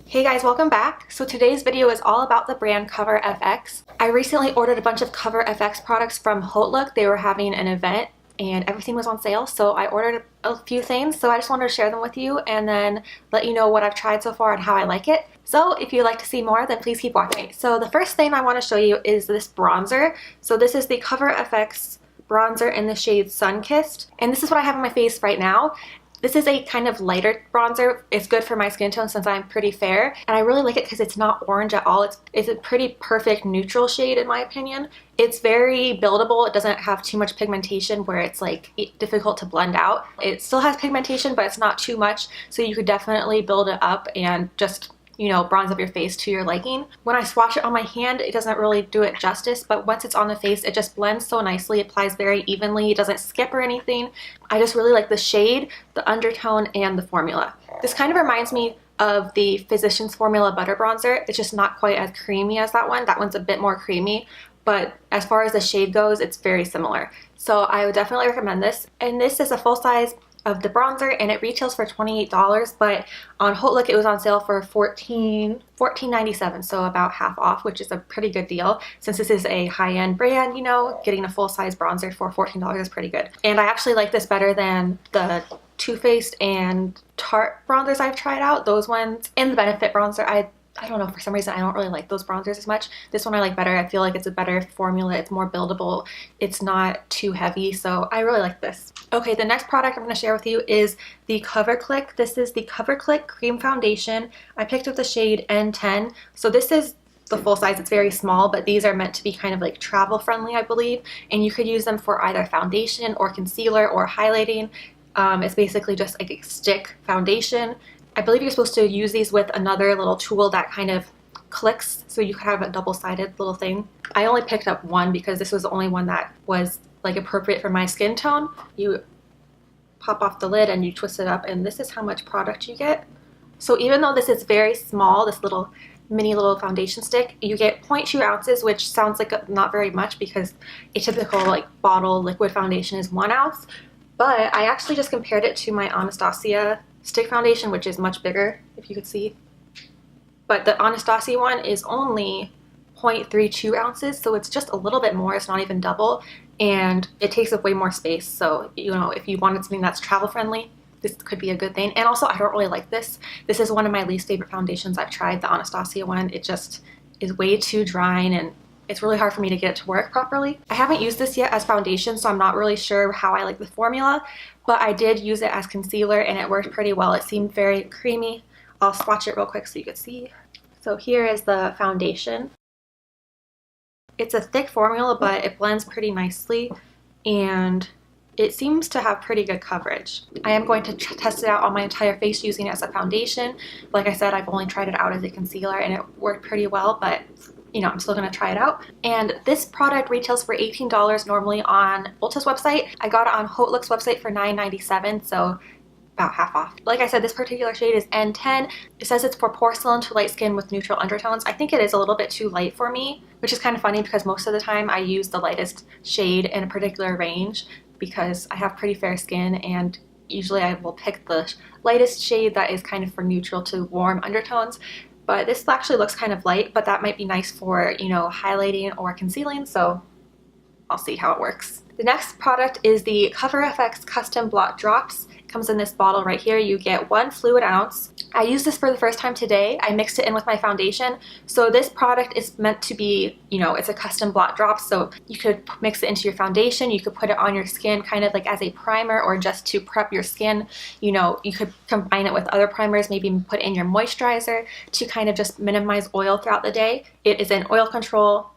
Hey guys, welcome back. So today's video is all about the brand Cover FX. I recently ordered a bunch of Cover FX products from Hautelook. They were having an event and everything was on sale, so I ordered a few things. So I just wanted to share them with you and then let you know what I've tried so far and how I like it. So if you'd like to see more, then please keep watching. So the first thing I want to show you is this bronzer. So this is the Cover FX bronzer in the shade Sunkissed, and this is what I have on my face right now. This is a kind of lighter bronzer. It's good for my skin tone since I'm pretty fair, and I really like it because it's not orange at all. It's a pretty perfect neutral shade in my opinion. It's very buildable. It doesn't have too much pigmentation where it's like difficult to blend out. It still has pigmentation, but it's not too much, so you could definitely build it up and just, you know, bronze up your face to your liking. When I swatch it on my hand, it doesn't really do it justice, but once it's on the face, it just blends so nicely. It applies very evenly. It doesn't skip or anything. I just really like the shade, the undertone, and the formula. This kind of reminds me of the Physicians Formula Butter Bronzer. It's just not quite as creamy as that one. That one's a bit more creamy, but as far as the shade goes, it's very similar. So I would definitely recommend this. And this is a full size of the bronzer, and it retails for $28, but on Hautelook it was on sale for $14.97, so about half off, which is a pretty good deal. Since this is a high-end brand, you know, getting a full-size bronzer for $14 is pretty good. And I actually like this better than the Too Faced and Tarte bronzers I've tried out. Those ones, and the Benefit bronzer, I don't know, for some reason I don't really like those bronzers as much. This one I like better. I feel like it's a better formula. It's more buildable. It's not too heavy, so I really like this. Okay, the next product I'm going to share with you is the CoverClick. This is the CoverClick Cream Foundation. I picked up the shade N10. So this is the full size. It's very small, but these are meant to be kind of like travel friendly, I believe. And you could use them for either foundation or concealer or highlighting. It's basically just like a stick foundation. I believe you're supposed to use these with another little tool that kind of clicks, so you could have a double-sided little thing. I only picked up one because this was the only one that was like appropriate for my skin tone. You pop off the lid and you twist it up, and this is how much product you get. So even though this is very small, this little mini little foundation stick, you get 0.2 ounces, which sounds like not very much because a typical like bottle liquid foundation is 1 ounce. But I actually just compared it to my Anastasia stick foundation, which is much bigger, if you could see. But the Anastasia one is only 0.32 ounces, so it's just a little bit more. It's not even double, and it takes up way more space. So, you know, if you wanted something that's travel friendly, this could be a good thing. And also, I don't really like this. This is one of my least favorite foundations I've tried, the Anastasia one. It just is way too drying, and it's really hard for me to get it to work properly. I haven't used this yet as foundation, so I'm not really sure how I like the formula, but I did use it as concealer and it worked pretty well. It seemed very creamy. I'll swatch it real quick so you can see. So here is the foundation. It's a thick formula, but it blends pretty nicely and it seems to have pretty good coverage. I am going to test it out on my entire face using it as a foundation. Like I said, I've only tried it out as a concealer and it worked pretty well, but you know, I'm still gonna try it out. And this product retails for $18 normally on Ulta's website. I got it on Hautelook's website for $9.97, so about half off. Like I said, this particular shade is N10. It says it's for porcelain to light skin with neutral undertones. I think it is a little bit too light for me, which is kind of funny because most of the time I use the lightest shade in a particular range because I have pretty fair skin, and usually I will pick the lightest shade that is kind of for neutral to warm undertones. But this actually looks kind of light, but that might be nice for, you know, highlighting or concealing, so I'll see how it works. The next product is the Cover FX Custom Blot Drops. It comes in this bottle right here. You get 1 fluid ounce. I used this for the first time today. I mixed it in with my foundation. So this product is meant to be, you know, it's a custom blot drop, so you could mix it into your foundation. You could put it on your skin kind of like as a primer or just to prep your skin. You know, you could combine it with other primers, maybe put in your moisturizer to kind of just minimize oil throughout the day. It is an oil control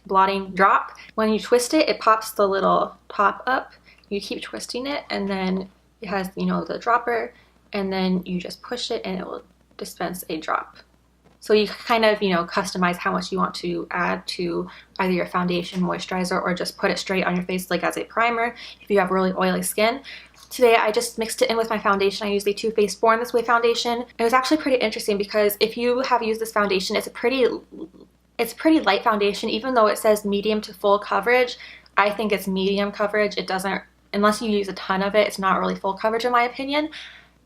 blotting drop. When you twist it, it pops the little top up. You keep twisting it, and then it has, you know, the dropper, and then you just push it and it will dispense a drop. So you kind of, you know, customize how much you want to add to either your foundation, moisturizer, or just put it straight on your face like as a primer if you have really oily skin. Today I just mixed it in with my foundation. I used the Too Faced Born This Way foundation. It was actually pretty interesting because if you have used this foundation, it's a pretty light foundation. Even though it says medium to full coverage, I think it's medium coverage. It doesn't, unless you use a ton of it, it's not really full coverage in my opinion.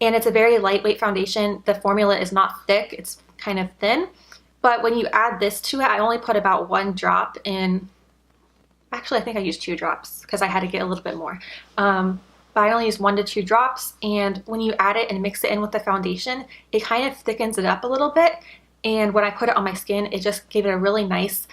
And it's a very lightweight foundation. The formula is not thick. It's kind of thin. But when you add this to it, I only put about 1 drop in. Actually, I think I used 2 drops because I had to get a little bit more. But I only used 1 to 2 drops, and when you add it and mix it in with the foundation, it kind of thickens it up a little bit. And when I put it on my skin, it just gave it a really nice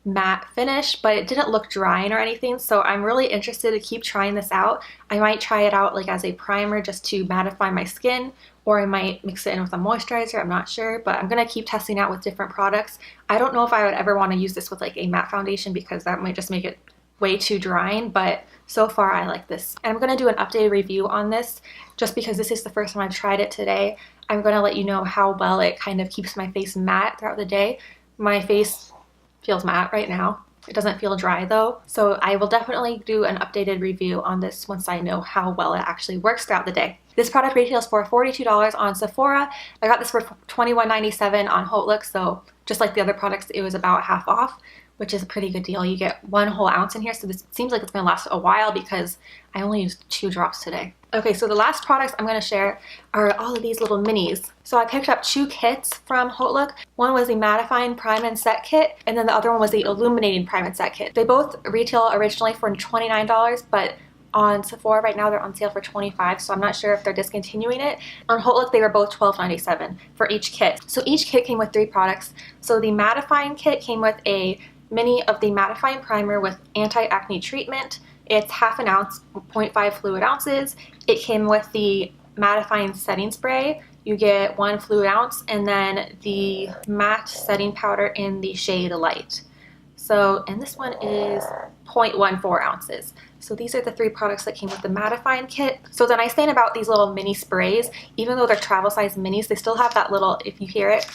matte finish, but it didn't look drying or anything. So I'm really interested to keep trying this out. I might try it out like as a primer just to mattify my skin, or I might mix it in with a moisturizer. I'm not sure, but I'm gonna keep testing out with different products. I don't know if I would ever want to use this with like a matte foundation because that might just make it way too drying, but so far I like this. And I'm gonna do an updated review on this just because this is the first time I've tried it today. I'm gonna let you know how well it kind of keeps my face matte throughout the day. My face feels matte right now. It doesn't feel dry though. So I will definitely do an updated review on this once I know how well it actually works throughout the day. This product retails for $42 on Sephora. I got this for $21.97 on Hautelook, so just like the other products, it was about half off, which is a pretty good deal. You get 1 whole ounce in here, so this seems like it's gonna last a while because I only used 2 drops today. Okay, so the last products I'm gonna share are all of these little minis. So I picked up 2 kits from Hautelook. One was the Mattifying Prime and Set kit, and then the other one was the Illuminating Prime and Set kit. They both retail originally for $29, but on Sephora right now they're on sale for $25, so I'm not sure if they're discontinuing it. On Hautelook they were both $12.97 for each kit. So each kit came with 3 products. So the Mattifying kit came with a mini of the Mattifying Primer with anti-acne treatment. It's half an ounce, 0.5 fluid ounces. It came with the Mattifying Setting Spray. You get 1 fluid ounce, and then the matte setting powder in the shade Light. So, and this one is 0.14 ounces. So these are the 3 products that came with the Mattifying kit. So the nice thing about these little mini sprays, even though they're travel size minis, they still have that little, if you hear it,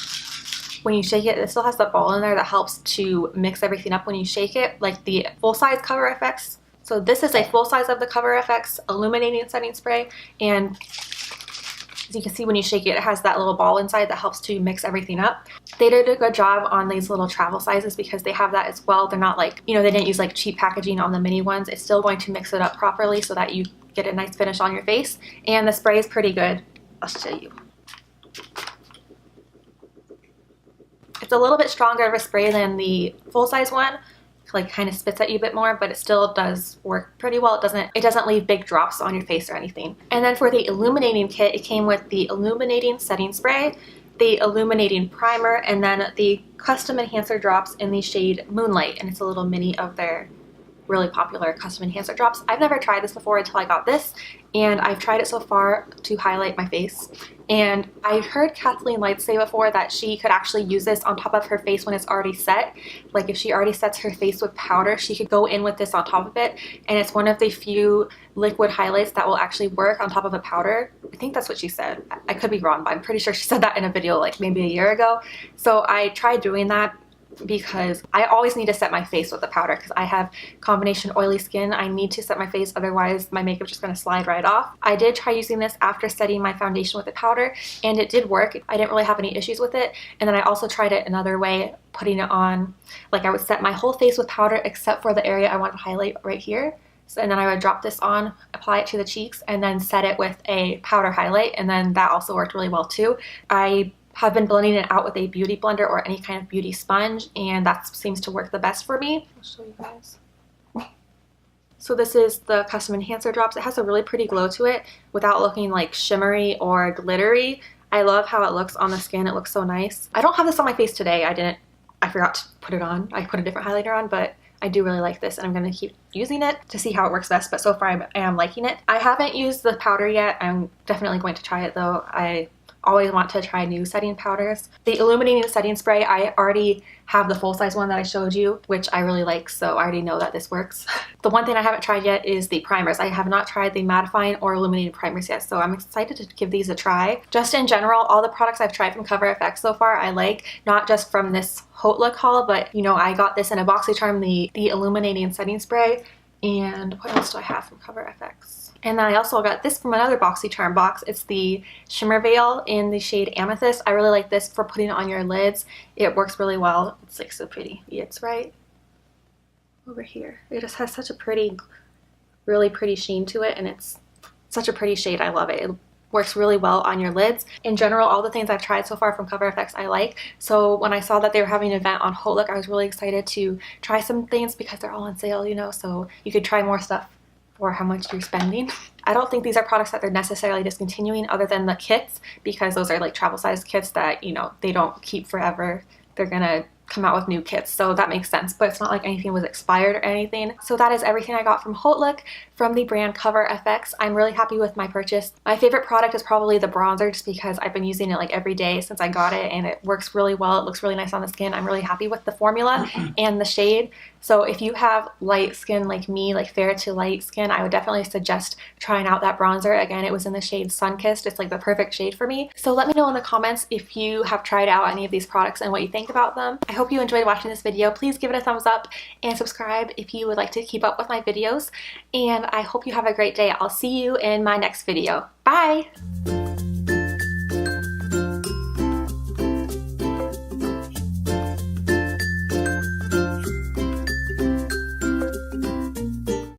when you shake it, it still has the ball in there that helps to mix everything up when you shake it, like the full-size Cover FX. So this is a full size of the Cover FX Illuminating Setting Spray, and as you can see when you shake it, it has that little ball inside that helps to mix everything up. They did a good job on these little travel sizes because they have that as well. They're not like, you know, they didn't use like cheap packaging on the mini ones. It's still going to mix it up properly so that you get a nice finish on your face, and the spray is pretty good. I'll show you. It's a little bit stronger of a spray than the full-size one. Like kind of spits at you a bit more, but it still does work pretty well. It doesn't leave big drops on your face or anything. And then for the Illuminating kit, it came with the Illuminating Setting Spray, the Illuminating Primer, and then the Custom Enhancer Drops in the shade Moonlight. And it's a little mini of their really popular Custom Enhancer Drops. I've never tried this before until I got this, and I've tried it so far to highlight my face. And I heard Kathleen Light say before that she could actually use this on top of her face when it's already set. Like if she already sets her face with powder, she could go in with this on top of it. And it's one of the few liquid highlights that will actually work on top of a powder. I think that's what she said. I could be wrong, but I'm pretty sure she said that in a video like maybe a year ago. So I tried doing that because I always need to set my face with the powder because I have combination oily skin. I need to set my face, otherwise my makeup's just going to slide right off. I did try using this after setting my foundation with the powder, and it did work. I didn't really have any issues with it. And then I also tried it another way, putting it on, like I would set my whole face with powder except for the area I want to highlight right here. So, and then I would drop this on, apply it to the cheeks, and then set it with a powder highlight, and then that also worked really well too. I have been blending it out with a beauty blender or any kind of beauty sponge, and that seems to work the best for me. I'll show you guys. So this is the Custom Enhancer Drops. It has a really pretty glow to it without looking like shimmery or glittery. I love how it looks on the skin. It looks so nice. I don't have this on my face today. I forgot to put it on. I put a different highlighter on, but I do really like this, and I'm going to keep using it to see how it works best, but so far I am liking it. I haven't used the powder yet. I'm definitely going to try it though. I always want to try new setting powders. The Illuminating Setting Spray, I already have the full-size one that I showed you, which I really like, so I already know that this works. The one thing I haven't tried yet is the primers. I have not tried the mattifying or illuminating primers yet, so I'm excited to give these a try. Just in general, all the products I've tried from Cover FX so far I like, not just from this Hautelook haul, but you know, I got this in a BoxyCharm, the Illuminating Setting Spray, and what else do I have from Cover FX? And then I also got this from another BoxyCharm box. It's the Shimmer Veil in the shade Amethyst. I really like this for putting it on your lids. It works really well. It's like so pretty. It's right over here. It just has such a pretty, really pretty sheen to it, and it's such a pretty shade. I love it. works really well on your lids. In general, all the things I've tried so far from Cover FX I like. So when I saw that they were having an event on Hautelook, I was really excited to try some things because they're all on sale, you know, so you could try more stuff for how much you're spending. I don't think these are products that they're necessarily discontinuing other than the kits, because those are like travel size kits that, you know, they don't keep forever. They're gonna come out with new kits, so that makes sense, but it's not like anything was expired or anything. So that is everything I got from Hautelook from the brand Cover FX. I'm really happy with my purchase. My favorite product is probably the bronzer, just because I've been using it like every day since I got it, and it works really well. It looks really nice on the skin. I'm really happy with the formula and the shade. So if you have light skin like me, like fair to light skin, I would definitely suggest trying out that bronzer. Again, it was in the shade Sunkissed. It's like the perfect shade for me. So let me know in the comments if you have tried out any of these products and what you think about them. I hope you enjoyed watching this video. Please give it a thumbs up and subscribe if you would like to keep up with my videos. And I hope you have a great day. I'll see you in my next video. Bye!